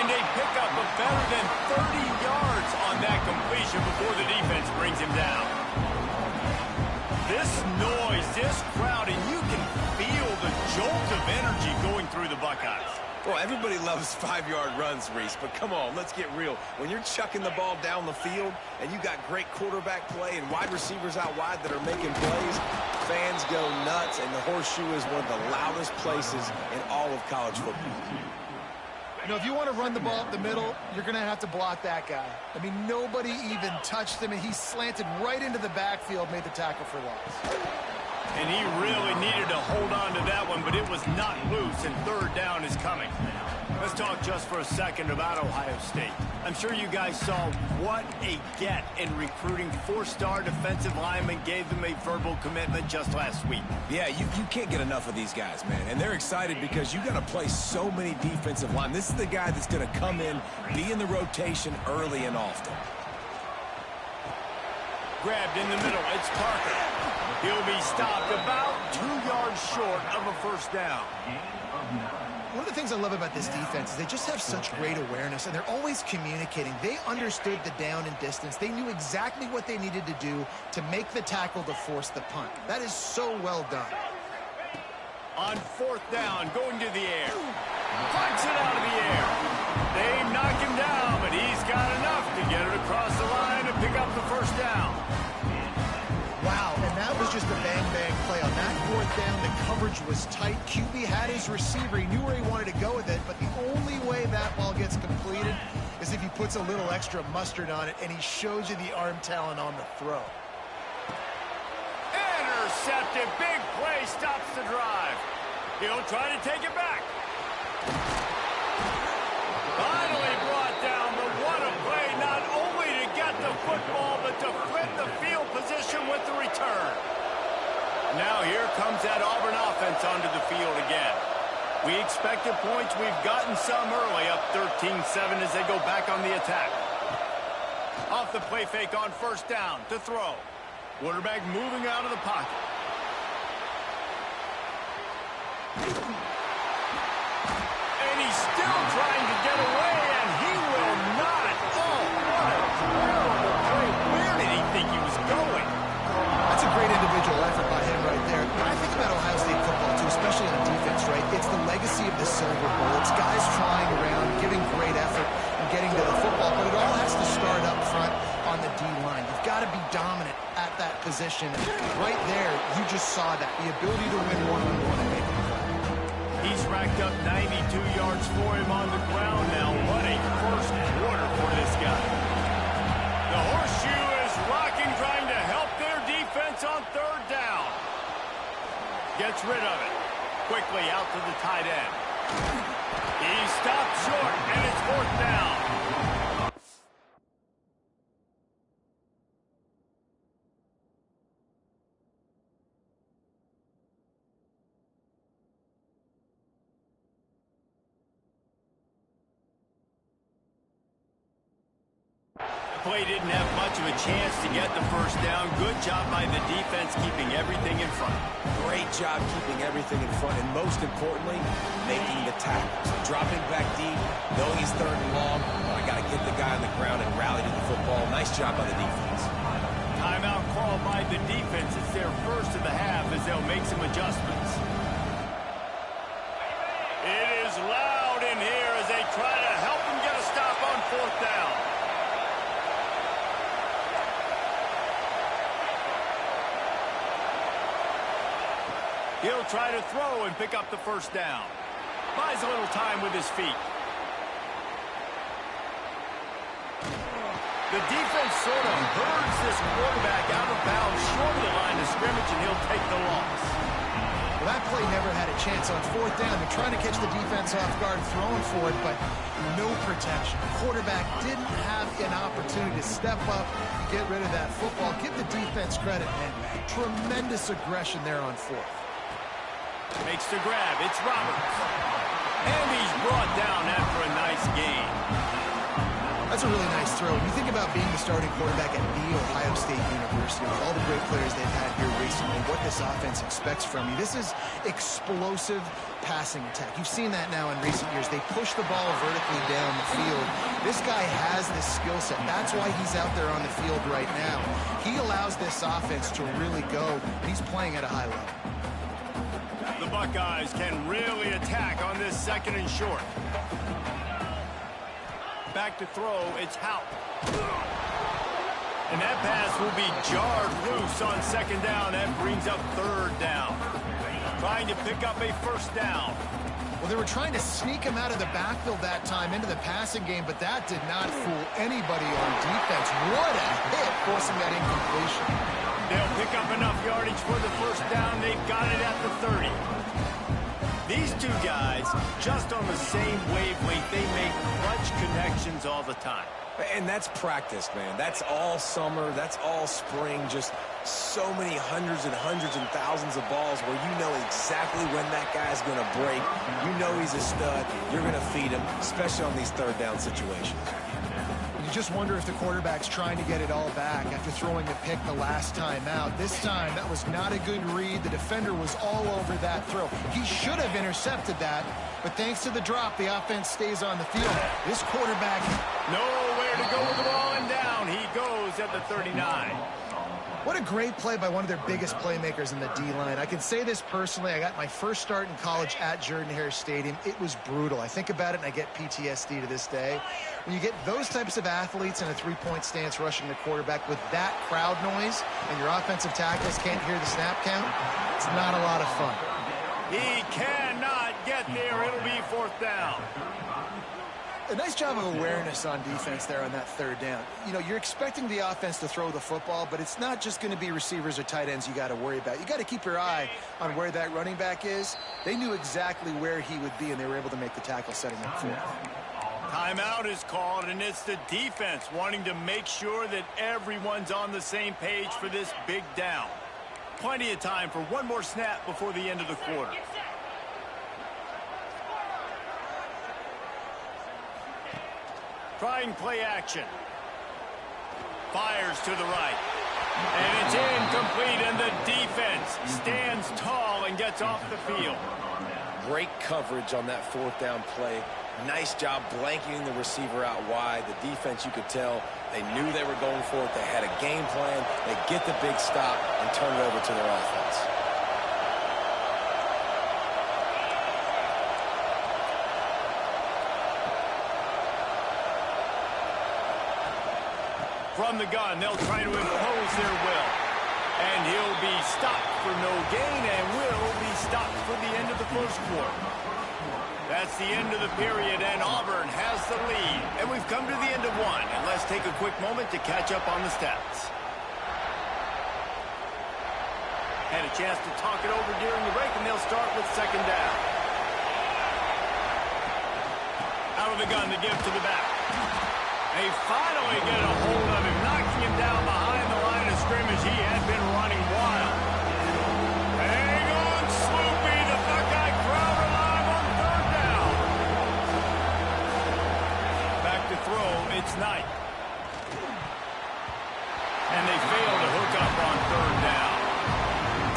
And they pick up a better than 30 yards on that completion before the defense brings him down. This noise, this crowd, and you can feel the jolt of energy going through the Buckeyes. Well, everybody loves 5-yard runs, Reese, but come on, let's get real. When you're chucking the ball down the field and you got great quarterback play and wide receivers out wide that are making plays, fans go nuts, and the Horseshoe is one of the loudest places in all of college football. You know, if you want to run the ball up the middle, you're going to have to block that guy. I mean, nobody even touched him, and he slanted right into the backfield, made the tackle for loss. And he really needed to hold on to that one, but it was not loose, and third down is coming. Let's talk just for a second about Ohio State. I'm sure you guys saw what a get in recruiting. 4-star defensive linemen gave them a verbal commitment just last week. Yeah, you can't get enough of these guys, man. And they're excited because you got to play so many defensive line. This is the guy that's going to come in, be in the rotation early and often. Grabbed in the middle, it's Parker. He'll be stopped about 2 yards short of a first down. One of the things I love about this defense is they just have such great awareness, and they're always communicating. They understood the down and distance. They knew exactly what they needed to do to make the tackle to force the punt. That is so well done. On fourth down, going to the air. Punts it out of the air. They knock him down, but he's got enough to get it across the line and pick up the first down. Wow, and that was just a bang-bang play. On that fourth down, the coverage was tight. QB had his receiver. He knew where he wanted to go with it, but the only way that ball gets completed is if he puts a little extra mustard on it, and he shows you the arm talent on the throw. Intercepted. Big play stops the drive. He'll try to take it back. Finally brought down, but what a play, not only to get the football, but to flip the field position with the return. Now here comes that Auburn offense onto the field again. We expected points. We've gotten some early, up 13-7 as they go back on the attack. Off the play fake on first down to throw. Quarterback moving out of the pocket. And he's still trying to get away, and he will not. Oh, what a terrible play. Where did he think he was going? That's a great individual effort by him right there. When I think about Ohio State football, too, especially on defense, right, it's the legacy of the Silver Bowl. It's guys flying around, giving great effort, and getting to the football, but it all has to start up front on the D-line. You've got to be dominant at that position. Right there, you just saw that. The ability to win one-on-one and make a play. He's racked up 92 yards for him on the ground now. What a first quarter for this guy. The Horseshoe is rocking, trying to help their defense on third down. Gets rid of it. Quickly out to the tight end. He stopped short, and it's fourth down. Play didn't have much of a chance to get the first down. Good job by the defense keeping everything in front. Great job keeping everything in front, and most importantly, making the tackles. Dropping back deep, knowing he's third and long. I got to get the guy on the ground and rally to the football. Nice job by the defense. Timeout call by the defense. It's their first of the half as they'll make some adjustments. It is loud in here as they try to help him get a stop on fourth down. He'll try to throw and pick up the first down. Buys a little time with his feet. The defense sort of herds this quarterback out of bounds short of the line of scrimmage, and he'll take the loss. Well, that play never had a chance on fourth down. They're trying to catch the defense off guard, throwing for it, but no protection. The quarterback didn't have an opportunity to step up and get rid of that football. Give the defense credit, man. Tremendous aggression there on fourth. Makes the grab. It's Roberts. And he's brought down after a nice gain. That's a really nice throw. When you think about being the starting quarterback at The Ohio State University, with all the great players they've had here recently, what this offense expects from you, this is explosive passing attack. You've seen that now in recent years. They push the ball vertically down the field. This guy has this skill set. That's why he's out there on the field right now. He allows this offense to really go, and he's playing at a high level. The Buckeyes can really attack on this second and short. Back to throw, it's Hout. And that pass will be jarred loose on second down. That brings up third down. Trying to pick up a first down. Well, they were trying to sneak him out of the backfield that time into the passing game, but that did not fool anybody on defense. What a hit, forcing that incompletion. They'll pick up enough yardage for the first down. They've got it at the 30. These two guys, just on the same wavelength, they make clutch connections all the time. And that's practice, man. That's all summer. That's all spring. Just so many hundreds and thousands of balls where you know exactly when that guy's going to break. You know he's a stud. You're going to feed him, especially on these third down situations. You just wonder if the quarterback's trying to get it all back after throwing the pick the last time out. This time, that was not a good read. The defender was all over that throw. He should have intercepted that, but thanks to the drop, the offense stays on the field. This quarterback... Nowhere to go with the ball, and down he goes at the 39. What a great play by one of their biggest playmakers in the D-line. I can say this personally. I got my first start in college at Jordan-Hare Stadium. It was brutal. I think about it, and I get PTSD to this day. When you get those types of athletes in a three-point stance rushing the quarterback with that crowd noise and your offensive tackles can't hear the snap count, it's not a lot of fun. He cannot get there. It'll be fourth down. A nice job of awareness on defense there on that third down. You know, you're expecting the offense to throw the football, but it's not just going to be receivers or tight ends you got to worry about. You got to keep your eye on where that running back is. They knew exactly where he would be, and they were able to make the tackle setting up for him. Timeout is called, and it's the defense wanting to make sure that everyone's on the same page for this big down. Plenty of time for one more snap before the end of the quarter. Trying play action. Fires to the right. And it's incomplete, and the defense stands tall and gets off the field. Great coverage on that fourth down play. Nice job blanketing the receiver out wide. The defense, you could tell, they knew they were going for it. They had a game plan. They get the big stop and turn it over to their offense. From the gun, they'll try to impose their will. And he'll be stopped for no gain and will be stopped for the end of the first quarter. That's the end of the period, and Auburn has the lead. And we've come to the end of one, and let's take a quick moment to catch up on the stats. Had a chance to talk it over during the break, and they'll start with second down. Out of the gun to give to the back. They finally get a hold of him, knocking him down behind the line of scrimmage. He had been running wild. Hang on, Sloopy. The Buckeye crowd alive on third down. Back to throw. It's Knight. And they fail to hook up on third down.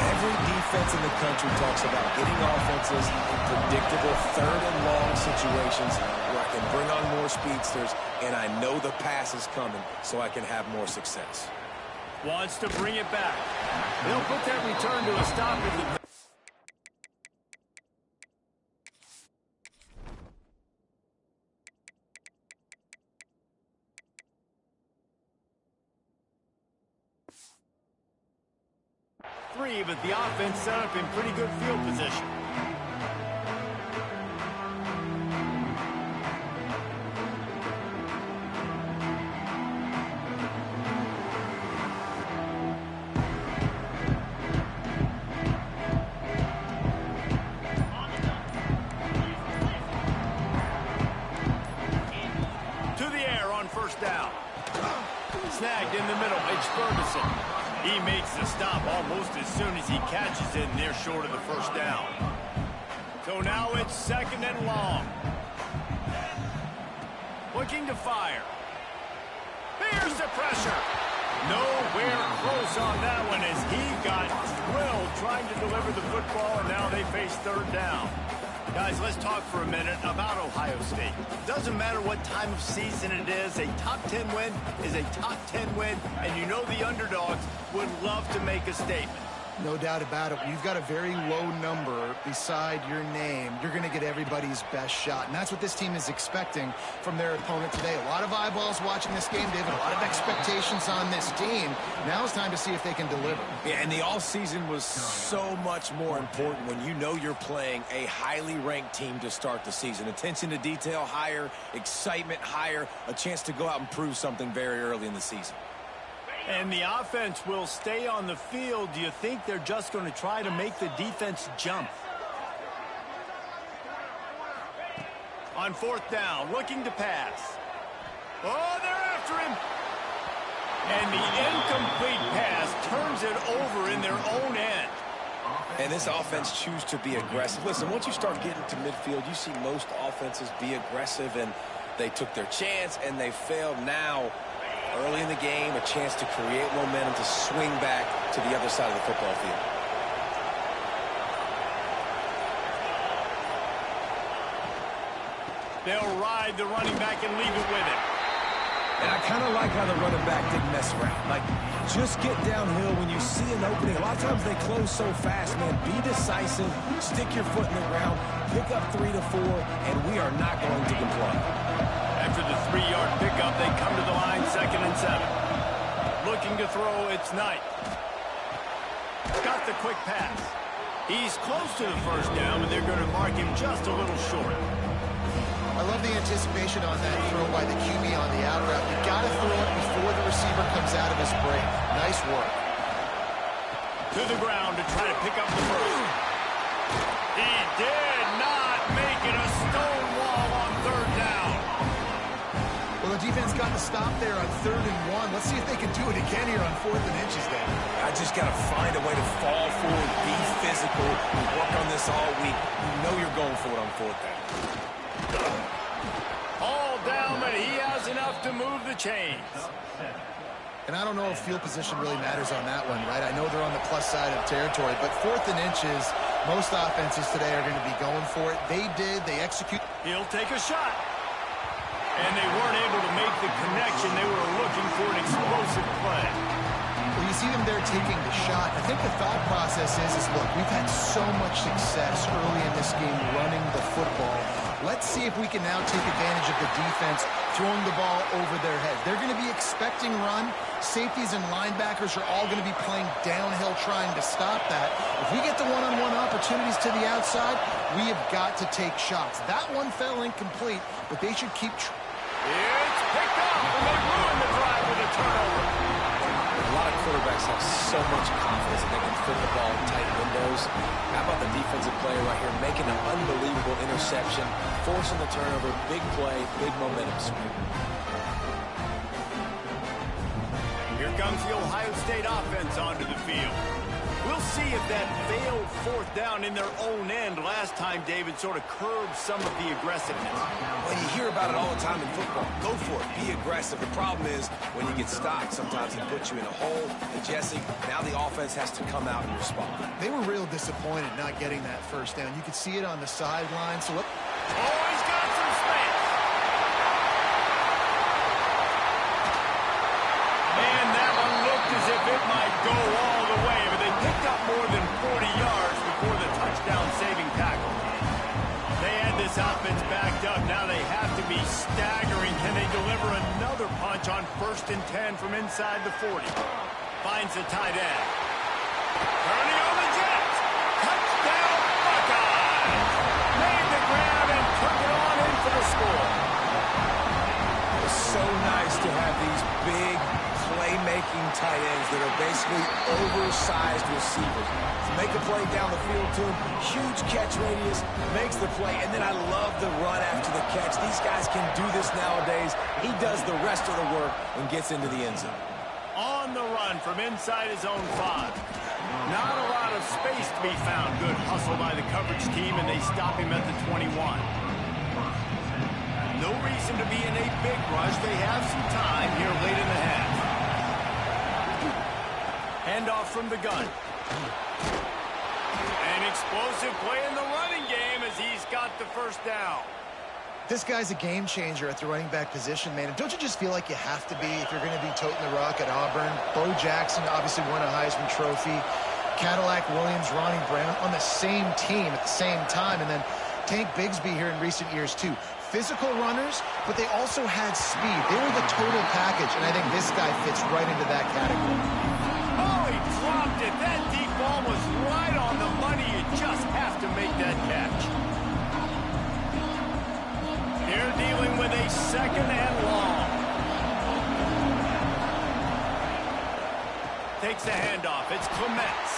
Every defense in the country talks about getting offenses in predictable third and long situations where I can bring on more speedsters and I know the pass is coming so I can have more success. Wants to bring it back. They'll put that return to a stop at the... but the offense set up in pretty good field position. snagged in the middle. It's Ferguson. He makes the stop almost as soon as he catches it, and they're short of the first down. So now it's 2nd and long. Looking to fire. Here's the pressure. Nowhere close on that one as he got drilled trying to deliver the football, and now they face 3rd down. Guys, let's talk for a minute about Ohio State. Doesn't matter what time of season it is, a top 10 win is a top 10 win, and you know the underdogs would love to make a statement. No doubt about it. When you've got a very low number beside your name, you're going to get everybody's best shot. And that's what this team is expecting from their opponent today. A lot of eyeballs watching this game, David. A lot of expectations on this team. Now it's time to see if they can deliver. Yeah, and the offseason was so much more important when you know you're playing a highly ranked team to start the season. Attention to detail higher, excitement higher, a chance to go out and prove something very early in the season. And the offense will stay on the field. Do you think they're just going to try to make the defense jump? On 4th down, looking to pass. Oh, they're after him. And the incomplete pass turns it over in their own end. And this offense chooses to be aggressive. Listen, once you start getting to midfield, you see most offenses be aggressive, and they took their chance, and they failed. Now, early in the game, a chance to create momentum to swing back to the other side of the football field. They'll ride the running back and leave it with him. And I kind of like how the running back didn't mess around. Like, just get downhill when you see an opening. A lot of times they close so fast, man. Be decisive, stick your foot in the ground, pick up 3 to 4, and we are not going to comply. After the 3-yard pickup, they come to the line, 2nd and 7. Looking to throw, it's Knight. Got the quick pass. He's close to the first down, but they're going to mark him just a little short. I love the anticipation on that throw by the QB on the out route. You got to throw it before the receiver comes out of his break. Nice work. To the ground to try to pick up the first. He did not make it a stone wall on 3rd down. Well, the defense got the stop there on 3rd and 1. Let's see if they can do it again here on 4th and inches then. I just got to find a way to fall forward, be physical, and work on this all week. You know you're going for it on 4th down. All down, but he has enough to move the chains. And I don't know if field position really matters on that one, right? I know they're on the plus side of territory, but 4th and inches, most offenses today are going to be going for it. They did. They execute. He'll take a shot. And they weren't able to make the connection. They were looking for an explosive play. Well, you see them there taking the shot. I think the thought process is look, we've had so much success early in this game running the football. Let's see if we can now take advantage of the defense throwing the ball over their head. They're going to be expecting run. Safeties and linebackers are all going to be playing downhill trying to stop that. If we get the one-on-one opportunities to the outside, we have got to take shots. That one fell incomplete, but they should keep. It's picked up, and they ruin the drive with a turnover. A lot of quarterbacks have so much confidence that they can fit the ball in tight windows. How about the defensive player right here making an unbelievable interception, forcing the turnover, big play, big momentum swing. Here comes the Ohio State offense onto the field. We'll see if that failed 4th down in their own end last time, David, sort of curbed some of the aggressiveness. Well, you hear about it all the time in football. Go for it. Be aggressive. The problem is when you get stopped, sometimes it puts you in a hole. And, Jesse, now the offense has to come out and respond. They were real disappointed not getting that first down. You could see it on the sideline. So look. Oh, he's got some space. And that one looked as if it might go all the way, but they picked up more than 40 yards before the touchdown-saving tackle. They had this offense backed up. Now they have to be staggering. Can they deliver another punch on 1st and 10 from inside the 40? Finds the tight end. Turning on the Jets. Touchdown, Buckeyes. Made the grab and took it on in for the score. It's so nice to have these big playmakers playmaking tight ends that are basically oversized receivers. To make a play down the field to him, huge catch radius, makes the play, and then I love the run after the catch. These guys can do this nowadays. He does the rest of the work and gets into the end zone. On the run from inside his own 5. Not a lot of space to be found. Good hustle by the coverage team, and they stop him at the 21. No reason to be in a big rush. They have some time here late in the half. Handoff from the gun. An explosive play in the running game as he's got the first down. This guy's a game changer at the running back position, man. And don't you just feel like you have to be if you're going to be toting the rock at Auburn? Bo Jackson obviously won a Heisman Trophy. Cadillac Williams, Ronnie Brown on the same team at the same time. And then Tank Bigsby here in recent years, too. Physical runners, but they also had speed. They were the total package, and I think this guy fits right into that category. Oh, he dropped it. That deep ball was right on the money. You just have to make that catch. They're dealing with a second and long. Takes the handoff. It's Clements.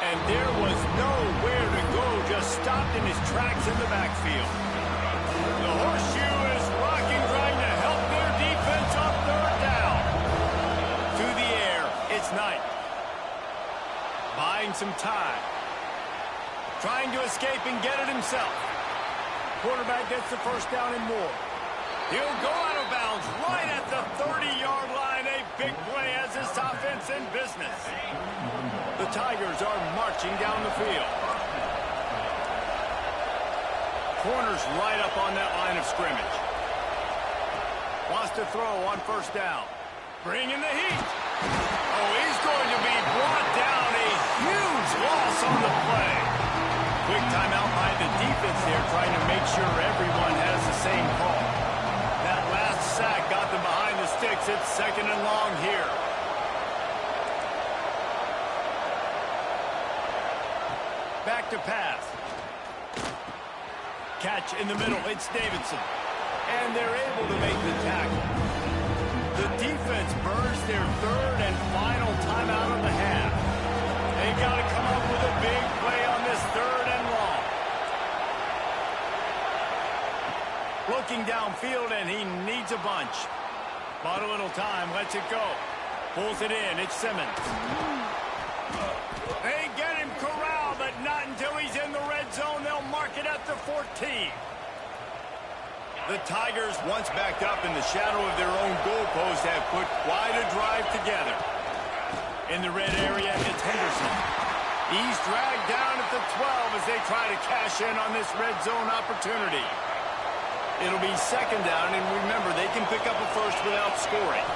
And there was nowhere to go. Just stopped in his tracks in the backfield. The horseshoe is rocking, trying to help their defense on third down. To the air, it's Knight. Buying some time. Trying to escape and get it himself. Quarterback gets the first down and more. He'll go out of bounds right at the 30-yard line. A big play as this offense in business. The Tigers are marching down the field. Corners right up on that line of scrimmage. Wants to throw on first down. Bringing the heat. Oh, he's going to be brought down. A huge loss on the play. Quick timeout by the defense there, trying to make sure everyone has the same call. That last sack got them behind the sticks. It's second and long here. Back to pass. Catch in the middle. It's Davidson. And they're able to make the tackle. The defense burns their third and final timeout of the half. They got to come up with a big play on this third and long. Looking downfield, and he needs a bunch. Bought a little time, lets it go. Pulls it in, it's Simmons. They get him corralled, but not until he's in the red zone. They'll mark it at the 14. The Tigers, once backed up in the shadow of their own goalpost, have put quite a drive together. In the red area, it's Henderson. He's dragged down at the 12 as they try to cash in on this red zone opportunity. It'll be second down, and remember, they can pick up a first without scoring.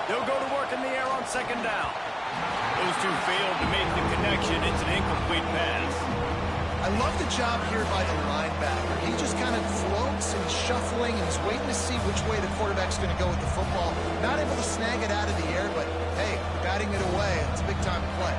They'll go to work in the air on second down. Those two failed to make the connection. It's an incomplete pass. I love the job here by the linebacker. He just kind of floats and shuffling, and he's waiting to see which way the quarterback's going to go with the football. Not able to snag it out of the air, but, hey, batting it away, it's a big-time play.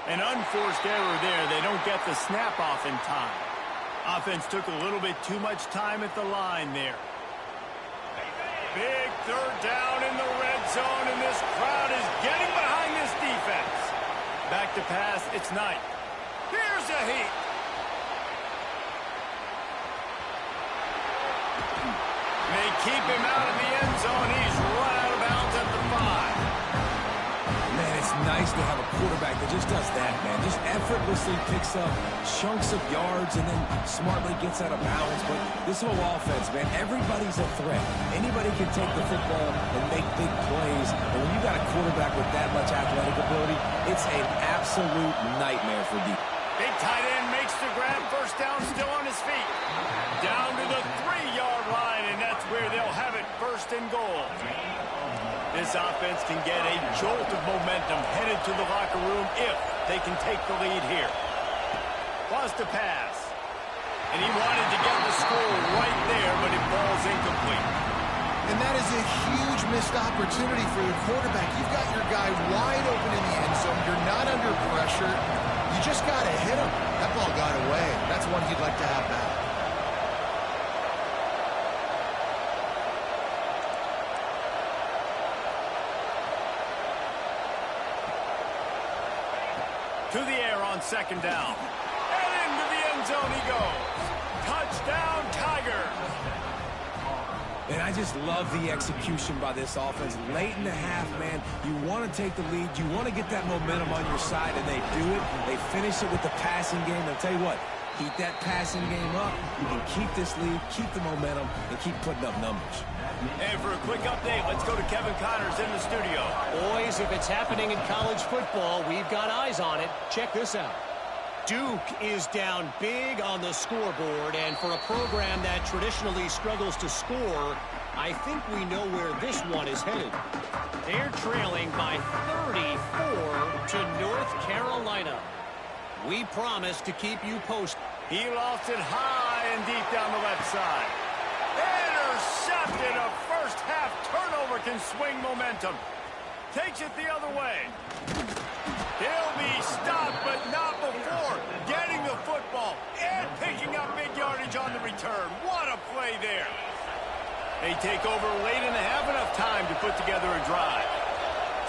An unforced error there. They don't get the snap off in time. Offense took a little bit too much time at the line there. Big third down in the red zone, and this crowd is getting behind this defense. Back to pass, it's Knight. Here's a heat. They keep him out of the end zone. He's run out of bounds at the 5. Man, it's nice to have a quarterback that just does that, man. Just effortlessly picks up chunks of yards and then smartly gets out of bounds. But this whole offense, man, everybody's a threat. Anybody can take the football and make big plays. And when you got a quarterback with that much athletic ability, it's an absolute nightmare for D. Big tight end makes the grab. First down, still on his feet. Down to the 3-yard line, and that's where they'll have it, first and goal. This offense can get a jolt of momentum headed to the locker room if they can take the lead here. Wants to pass. And he wanted to get the score right there, but it falls incomplete. And that is a huge missed opportunity for the quarterback. You've got your guy wide open in the end zone. You're not under pressure. You just got to hit him. That ball got away. That's one he'd like to have back. To the air on second down. And into the end zone he goes. Touchdown, Tigers. And I just love the execution by this offense. Late in the half, man, you want to take the lead. You want to get that momentum on your side, and they do it. They finish it with the passing game. I'll tell you what, keep that passing game up. You can keep this lead, keep the momentum, and keep putting up numbers. And for a quick update, let's go to Kevin Connors in the studio. Boys, if it's happening in college football, we've got eyes on it. Check this out. Duke is down big on the scoreboard, and for a program that traditionally struggles to score, I think we know where this one is headed. They're trailing by 34 to North Carolina. We promise to keep you posted. He lost it high and deep down the left side. Intercepted. A first half turnover can swing momentum. Takes it the other way. He'll be stopped, but not before getting the football and picking up big yardage on the return. What a play there. They take over late in the half, enough time to put together a drive.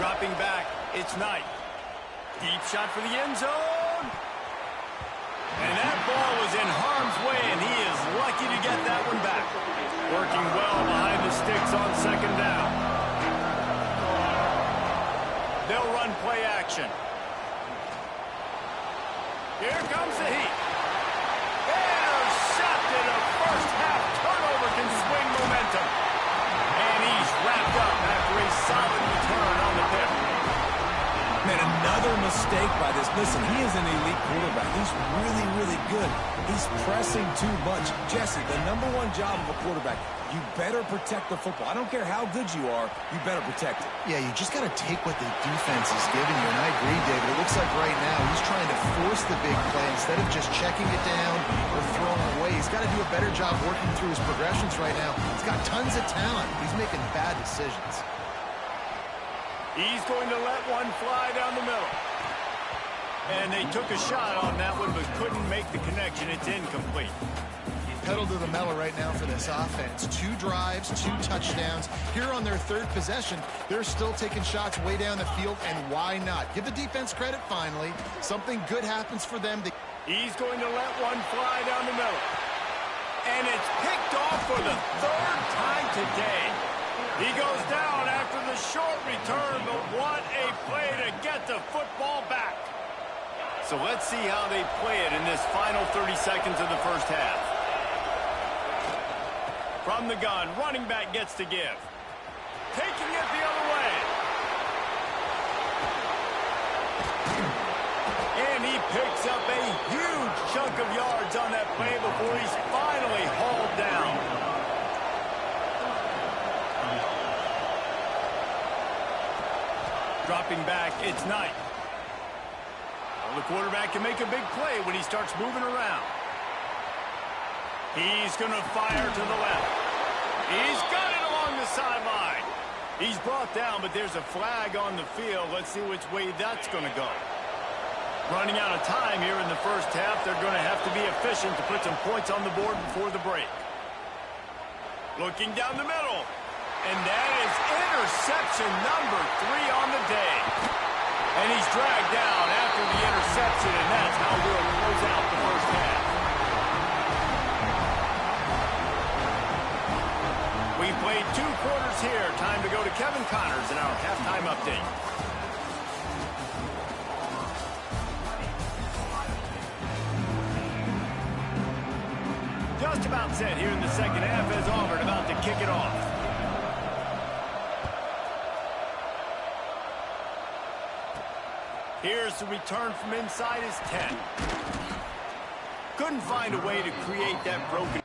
Dropping back, it's Knight. Deep shot for the end zone. And that ball was in harm's way, and he is lucky to get that one back. Working well behind the sticks on second down. They'll run play action. Here comes the heat. Intercepted. A first half turnover can swing momentum. And he's wrapped up after a solid return on the pick. Man, another mistake by this. Listen, he is an elite quarterback. He's really, really good. He's pressing too much. Jesse, the #1 job of a quarterback, you better protect the football. I don't care how good you are, you better protect it. Yeah, you just got to take what the defense is giving you. And I agree, David. It looks like right now he's trying to force the big play instead of just checking it down or throwing away. He's got to do a better job working through his progressions right now. He's got tons of talent. He's making bad decisions. He's going to let one fly down the middle. And they took a shot on that one, but couldn't make the connection. It's incomplete. Pedal to the metal right now for this offense. 2 drives, 2 touchdowns. Here on their 3rd possession, they're still taking shots way down the field, and why not? Give the defense credit finally. Something good happens for them. He's going to let one fly down the middle. And it's picked off for the 3rd time today. He goes down after the short return, but what a play to get the football back. So let's see how they play it in this final 30 seconds of the first half. From the gun, running back gets to give. Taking it the other way. And he picks up a huge chunk of yards on that play before he's finally hauled down. Dropping back, it's Knight. Well, the quarterback can make a big play when he starts moving around. He's going to fire to the left. He's got it along the sideline. He's brought down, but there's a flag on the field. Let's see which way that's going to go. Running out of time here in the first half. They're going to have to be efficient to put some points on the board before the break. Looking down the middle. And that is interception number 3 on the day. And he's dragged down after the interception, and that's how we'll close out the first half. We played 2 quarters here. Time to go to Kevin Connors in our halftime update. Just about set here in the second half as Auburn about to kick it off. Here's the return from inside his 10. Couldn't find a way to create that broken